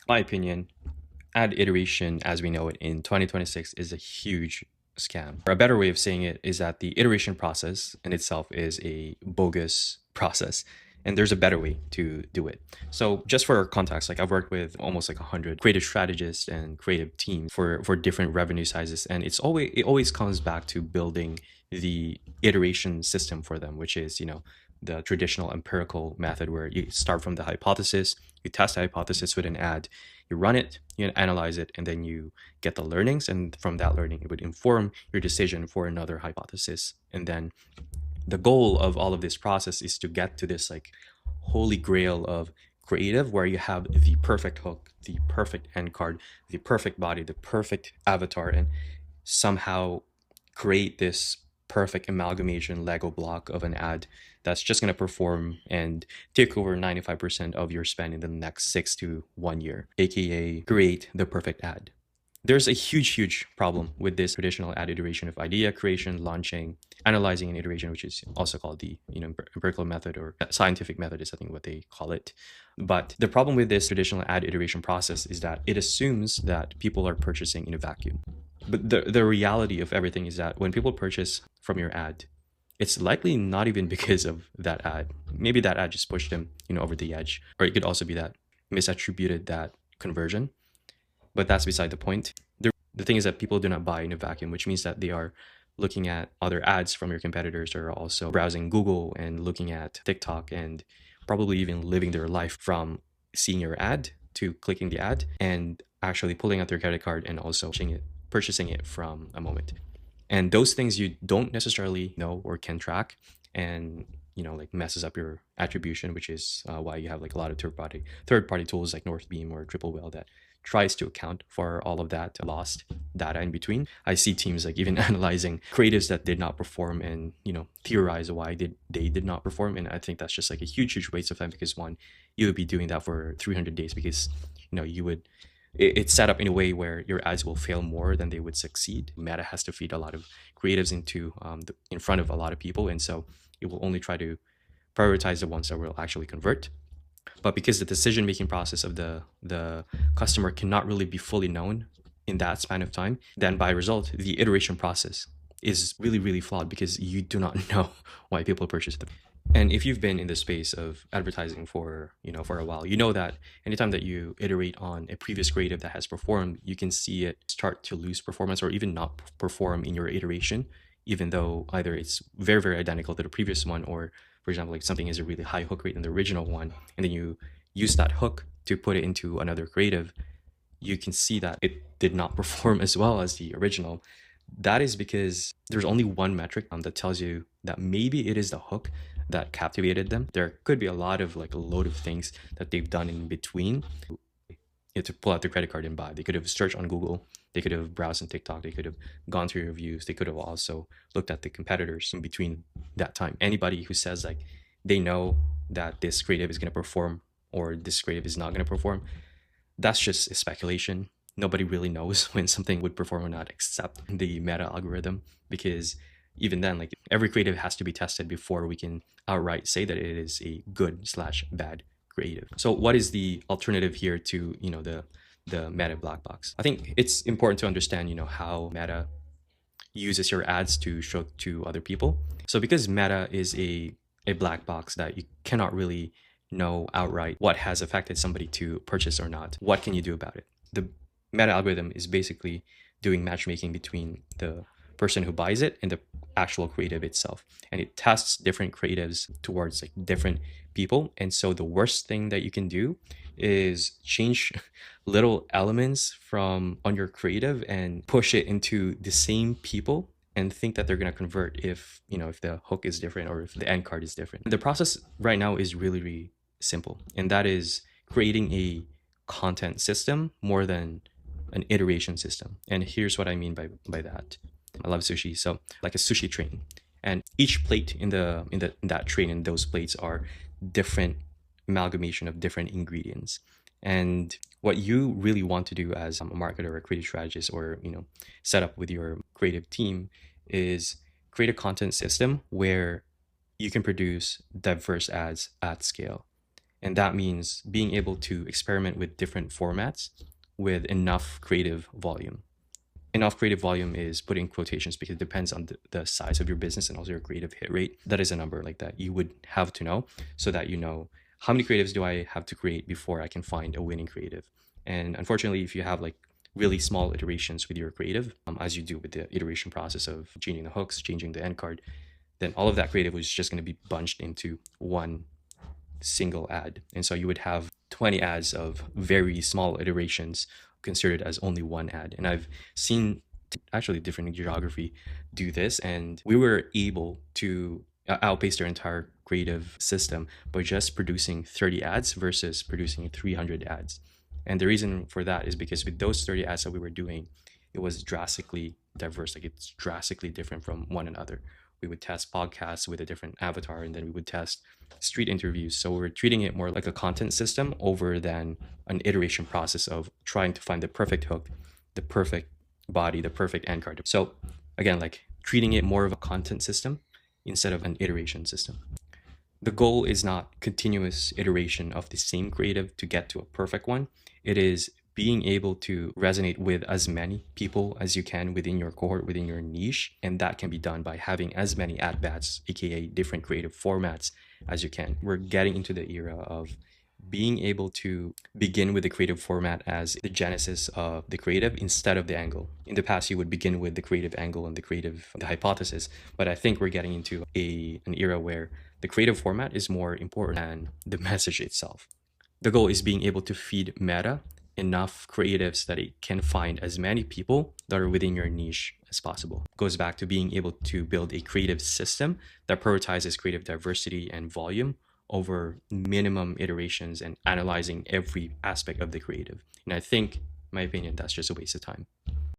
my opinion, ad iteration as we know it in 2026 is a huge scam. Or a better way of saying it is that the iteration process in itself is a bogus process. And there's a better way to do it. So just for context, like I've worked with almost like 100 creative strategists and creative teams for different revenue sizes. And it always comes back to building the iteration system for them, which is, the traditional empirical method where you start from the hypothesis, you test the hypothesis with an ad, you run it, you analyze it, and then you get the learnings. And from that learning, it would inform your decision for another hypothesis. And then the goal of all of this process is to get to this like holy grail of creative where you have the perfect hook, the perfect end card, the perfect body, the perfect avatar, and somehow create this perfect amalgamation Lego block of an ad that's just going to perform and take over 95% of your spend in the next 6 to 1 year, aka create the perfect ad. There's a huge problem with this traditional ad iteration of idea creation, launching, analyzing, and iteration, which is also called the empirical method, or scientific method is I think what they call it. But the problem with this traditional ad iteration process is that it assumes that people are purchasing in a vacuum. But the reality of everything is that when people purchase from your ad, it's likely not even because of that ad. Maybe that ad just pushed them, over the edge, or it could also be that misattributed that conversion. But that's beside the point. The thing is that people do not buy in a vacuum, which means that they are looking at other ads from your competitors, or also browsing Google and looking at TikTok, and probably even living their life from seeing your ad to clicking the ad and actually pulling out their credit card and also purchasing it from a moment. And those things you don't necessarily know or can track, and like messes up your attribution, which is why you have like a lot of third party tools like Northbeam or Triple Whale that tries to account for all of that lost data in between. I see teams like even analyzing creatives that did not perform and theorize why they did not perform. And I think that's just like a huge waste of time, because one, you would be doing that for 300 days, because you would it's set up in a way where your ads will fail more than they would succeed. Meta has to feed a lot of creatives in front of a lot of people, and so it will only try to prioritize the ones that will actually convert. But because the decision making process of the customer cannot really be fully known in that span of time, then by result, the iteration process is really flawed, because you do not know why people purchase them. And if you've been in the space of advertising for a while, you know that anytime that you iterate on a previous creative that has performed, you can see it start to lose performance or even not perform in your iteration, even though either it's very identical to the previous one, or for example, like something is a really high hook rate in the original one, and then you use that hook to put it into another creative, you can see that it did not perform as well as the original. That is because there's only one metric that tells you that maybe it is the hook that captivated them. There could be a lot of like a load of things that they've done in between to pull out their credit card and buy. They could have searched on Google, they could have browsed on TikTok, they could have gone through reviews, they could have also looked at the competitors in between that time. Anybody who says like they know that this creative is going to perform or this creative is not going to perform, that's just a speculation. Nobody really knows when something would perform or not, except the meta algorithm, because even then, like every creative has to be tested before we can outright say that it is a good/bad creative. So what is the alternative here to the meta black box? I think it's important to understand how meta uses your ads to show to other people. So because meta is a black box that you cannot really know outright what has affected somebody to purchase or not, what can you do about it? The meta algorithm is basically doing matchmaking between the person who buys it and the actual creative itself, and it tests different creatives towards like different people. And so the worst thing that you can do is change little elements from on your creative and push it into the same people and think that they're going to convert if the hook is different or if the end card is different. The process right now is really simple, and that is creating a content system more than an iteration system. And here's what I mean by that. I love sushi, so like a sushi train, and each plate in that train and those plates are different amalgamation of different ingredients. And what you really want to do as a marketer or a creative strategist, or set up with your creative team, is create a content system where you can produce diverse ads at scale. And that means being able to experiment with different formats with enough creative volume. Enough creative volume is put in quotations because it depends on the size of your business and also your creative hit rate. That is a number like that you would have to know, so that you know how many creatives do I have to create before I can find a winning creative. And unfortunately, if you have like really small iterations with your creative, as you do with the iteration process of changing the hooks, changing the end card, then all of that creative was just going to be bunched into one single ad. And so you would have 20 ads of very small iterations considered as only one ad. And I've seen actually different geography do this, and we were able to outpace their entire creative system by just producing 30 ads versus producing 300 ads. And the reason for that is because with those 30 ads that we were doing, it was drastically diverse. Like, it's drastically different from one another. We would test podcasts with a different avatar, and then we would test street interviews. So we're treating it more like a content system over than an iteration process of trying to find the perfect hook, the perfect body, the perfect end card. So again, like treating it more of a content system instead of an iteration system. The goal is not continuous iteration of the same creative to get to a perfect one. It is being able to resonate with as many people as you can within your cohort, within your niche. And that can be done by having as many at bats, aka different creative formats, as you can. We're getting into the era of being able to begin with the creative format as the genesis of the creative instead of the angle. In the past, you would begin with the creative angle and the hypothesis, but I think we're getting into an era where the creative format is more important than the message itself. The goal is being able to feed meta enough creatives that it can find as many people that are within your niche as possible. It goes back to being able to build a creative system that prioritizes creative diversity and volume over minimum iterations and analyzing every aspect of the creative. And I think, in my opinion, that's just a waste of time.